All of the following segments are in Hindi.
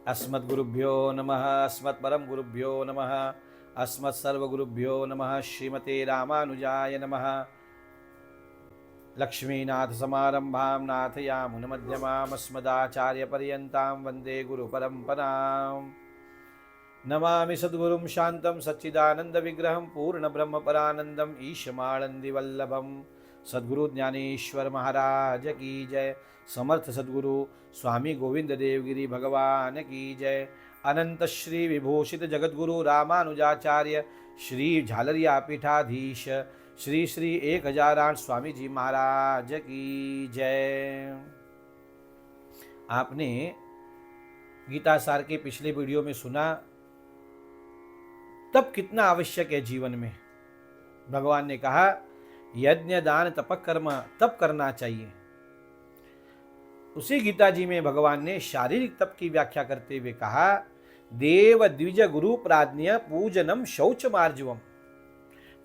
अस्मद्गुरुभ्यो नमः। अस्मत्परम गुरुभ्यो नमः। अस्मत्सर्वगुरुभ्यो नमः। श्रीमते रामानुजाय नमः। लक्ष्मीनाथसमारम्भां नाथयामुनमध्यमाम् अस्मदाचार्यपर्यन्तां वन्दे गुरुपरम्पराम्। नमामि सद्गुरुं शान्तं सच्चिदानन्दविग्रहं पूर्णब्रह्मपरानन्दम् ईशमानन्दिवल्लभं। सद्गुरु ज्ञानेश्वर महाराज की जय। समर्थ सद्गुरु स्वामी गोविंद देवगिरी भगवान की जय। अनंत श्री विभूषित जगद्गुरु रामानुजाचार्य श्री झालरिया पीठाधीश श्री श्री 1008 स्वामी जी महाराज की जय। आपने गीता सार के पिछले वीडियो में सुना तप कितना आवश्यक है जीवन में। भगवान ने कहा यज्ञ दान तप कर्म तप करना चाहिए। उसी गीता जी में भगवान ने शारीरिक तप की व्याख्या करते हुए कहा देव द्विज गुरु प्राज्ञ पूजनम शौच मार्जवम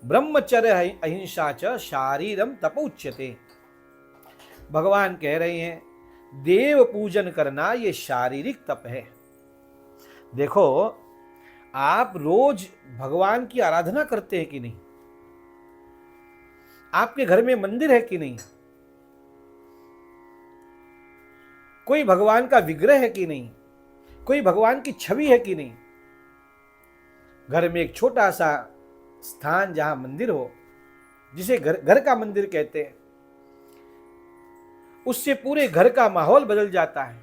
ब्रह्मचर्य अहिंसा च शारीरम तप उच्यते। भगवान कह रहे हैं देव पूजन करना ये शारीरिक तप है। देखो आप रोज भगवान की आराधना करते हैं कि नहीं? आपके घर में मंदिर है कि नहीं? कोई भगवान का विग्रह है कि नहीं? कोई भगवान की छवि है कि नहीं? घर में एक छोटा सा स्थान जहां मंदिर हो, जिसे घर का मंदिर कहते हैं, उससे पूरे घर का माहौल बदल जाता है।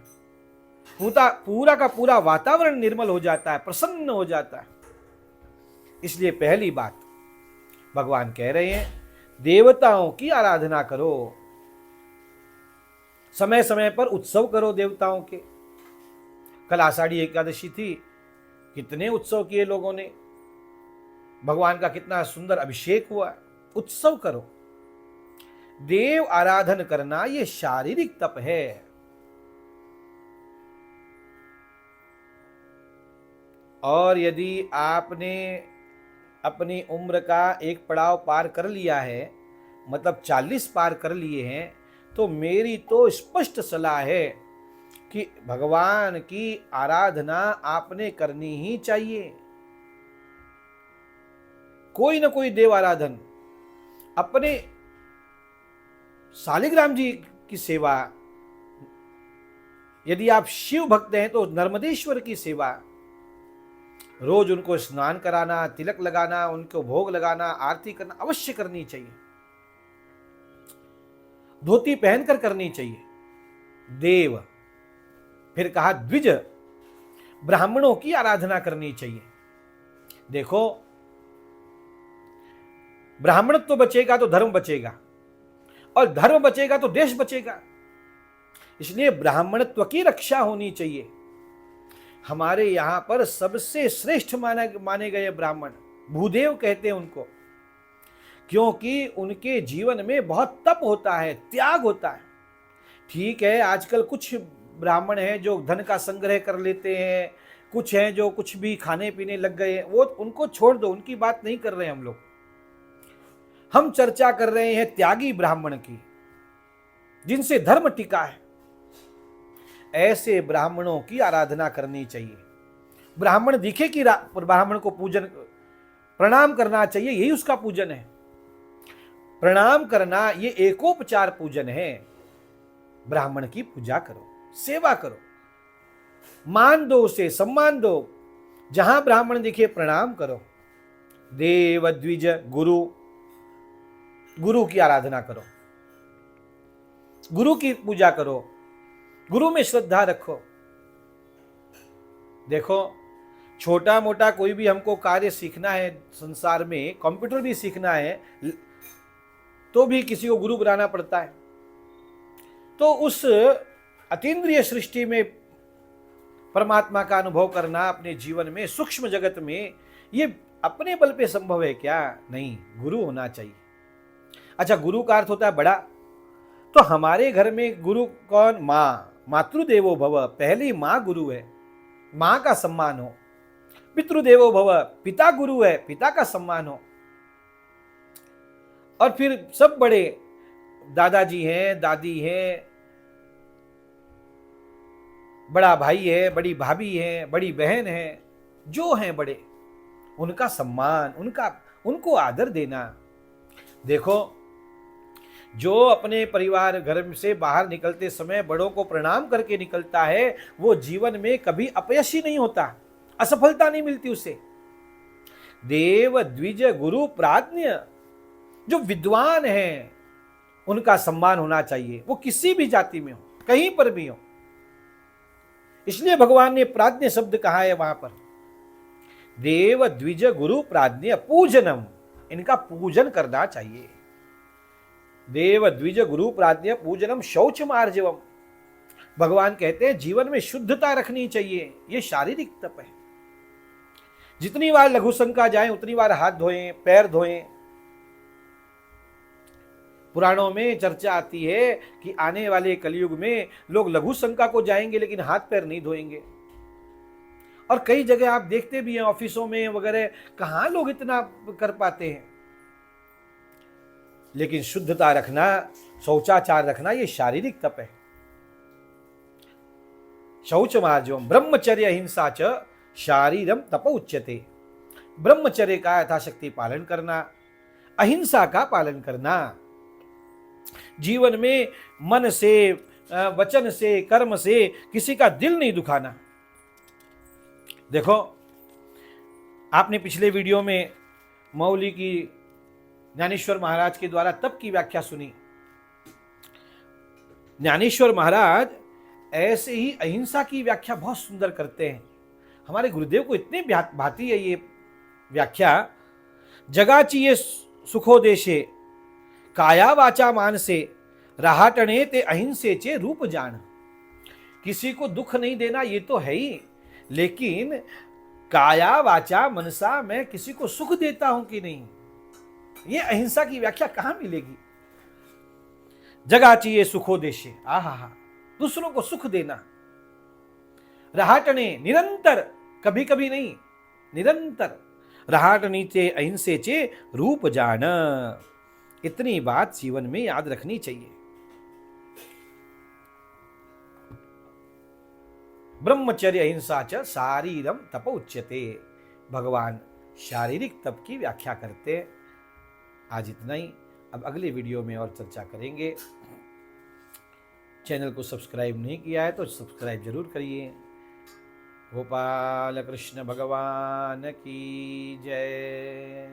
पूरा का पूरा वातावरण निर्मल हो जाता है, प्रसन्न हो जाता है। इसलिए पहली बात भगवान कह रहे हैं देवताओं की आराधना करो। समय समय पर उत्सव करो देवताओं के। कल आषाढ़ी एकादशी थी, कितने उत्सव किए लोगों ने। भगवान का कितना सुंदर अभिषेक हुआ। उत्सव करो। देव आराधन करना यह शारीरिक तप है। और यदि आपने अपनी उम्र का एक पड़ाव पार कर लिया है, मतलब 40 पार कर लिए हैं, तो मेरी तो स्पष्ट सलाह है कि भगवान की आराधना आपने करनी ही चाहिए। कोई ना कोई देव आराधन, अपने शालिग्राम जी की सेवा, यदि आप शिव भक्त हैं तो नर्मदेश्वर की सेवा, रोज उनको स्नान कराना, तिलक लगाना, उनको भोग लगाना, आरती करना अवश्य करनी चाहिए। धोती पहनकर करनी चाहिए। देव, फिर कहा द्विज, ब्राह्मणों की आराधना करनी चाहिए। देखो ब्राह्मणत्व तो बचेगा तो धर्म बचेगा, और धर्म बचेगा तो देश बचेगा। इसलिए ब्राह्मणत्व की रक्षा होनी चाहिए। हमारे यहां पर सबसे श्रेष्ठ माने गए ब्राह्मण भूदेव कहते हैं उनको, क्योंकि उनके जीवन में बहुत तप होता है, त्याग होता है। ठीक है, आजकल कुछ ब्राह्मण हैं जो धन का संग्रह कर लेते हैं, कुछ हैं जो कुछ भी खाने पीने लग गए हैं, वो उनको छोड़ दो, उनकी बात नहीं कर रहे हैं हम लोग। हम चर्चा कर रहे हैं त्यागी ब्राह्मण की, जिनसे धर्म टिका है। ऐसे ब्राह्मणों की आराधना करनी चाहिए। ब्राह्मण दिखे कि ब्राह्मण को पूजन प्रणाम करना चाहिए, यही उसका पूजन है। प्रणाम करना ये एकोपचार पूजन है। ब्राह्मण की पूजा करो, सेवा करो, मान दो, उसे सम्मान दो। जहां ब्राह्मण दिखे प्रणाम करो। देव द्विज गुरु, गुरु की आराधना करो, गुरु की पूजा करो, गुरु में श्रद्धा रखो। देखो छोटा मोटा कोई भी हमको कार्य सीखना है संसार में, कंप्यूटर भी सीखना है तो भी किसी को गुरु बनाना पड़ता है। तो उस अतीन्द्रिय सृष्टि में परमात्मा का अनुभव करना अपने जीवन में, सूक्ष्म जगत में, ये अपने बल पे संभव है क्या? नहीं, गुरु होना चाहिए। अच्छा, गुरु का अर्थ होता है बड़ा। तो हमारे घर में गुरु कौन? माँ। मातृदेवो भव, पहली माँ गुरु है, माँ का सम्मान हो। पितृदेवो भव, पिता गुरु है, पिता का सम्मान हो। और फिर सब बड़े दादाजी हैं, दादी हैं, बड़ा भाई है, बड़ी भाभी है, बड़ी बहन है, जो हैं बड़े, उनका सम्मान, उनको आदर देना। देखो, जो अपने परिवार घर से बाहर निकलते समय बड़ों को प्रणाम करके निकलता है, वो जीवन में कभी अपयशी नहीं होता, असफलता नहीं मिलती उसे। देव द्विज गुरु प्राज्ञ, जो विद्वान हैं उनका सम्मान होना चाहिए, वो किसी भी जाति में हो, कहीं पर भी हो। इसलिए भगवान ने प्राज्ञ शब्द कहा है वहां पर। देव द्विज गुरु प्राज्ञ पूजनम, इनका पूजन करना चाहिए। देव द्विज गुरु प्राज्ञ पूजनम शौच मार्जवम। भगवान कहते हैं जीवन में शुद्धता रखनी चाहिए, यह शारीरिक तप है। जितनी बार लघु शंका जाए उतनी बार हाथ धोएं, पैर धोएं। पुराणों में चर्चा आती है कि आने वाले कलयुग में लोग लघु शंका को जाएंगे लेकिन हाथ पैर नहीं धोएंगे। और कई जगह आप देखते भी हैं, ऑफिसों में वगैरह, कहां लोग इतना कर पाते हैं। लेकिन शुद्धता रखना, शौचाचार रखना, यह शारीरिक तप है। शौच मार्जवम ब्रह्मचर्य अहिंसा च शारीरम तप उच्यते। ब्रह्मचर्य का यथाशक्ति पालन करना, अहिंसा का पालन करना, जीवन में मन से, वचन से, कर्म से किसी का दिल नहीं दुखाना। देखो, आपने पिछले वीडियो में मौली की ज्ञानेश्वर महाराज के द्वारा तप की व्याख्या सुनी। ज्ञानेश्वर महाराज ऐसे ही अहिंसा की व्याख्या बहुत सुंदर करते हैं। हमारे गुरुदेव को इतने भाती है ये व्याख्या। जगाची ये सुखोदेशे काया वाचा मानसे राहटणे ते अहिंसे चे रूप जान। किसी को दुख नहीं देना ये तो है ही, लेकिन काया वाचा मनसा मैं किसी को सुख देता हूं कि नहीं, ये अहिंसा की व्याख्या कहां मिलेगी। जगाची ये सुखोदेशे, आहा, दूसरों को सुख देना। राहटणे निरंतर, कभी कभी नहीं, निरंतर। राहटनी चे अहिंसे चे रूप जान। इतनी बात जीवन में याद रखनी चाहिए। ब्रह्मचर्य अहिंसा च शारीरम तप उच्यते। भगवान शारीरिक तप की व्याख्या करते। आज इतना ही, अब अगले वीडियो में और चर्चा करेंगे। चैनल को सब्सक्राइब नहीं किया है तो सब्सक्राइब जरूर करिए। गोपाल कृष्ण भगवान की जय।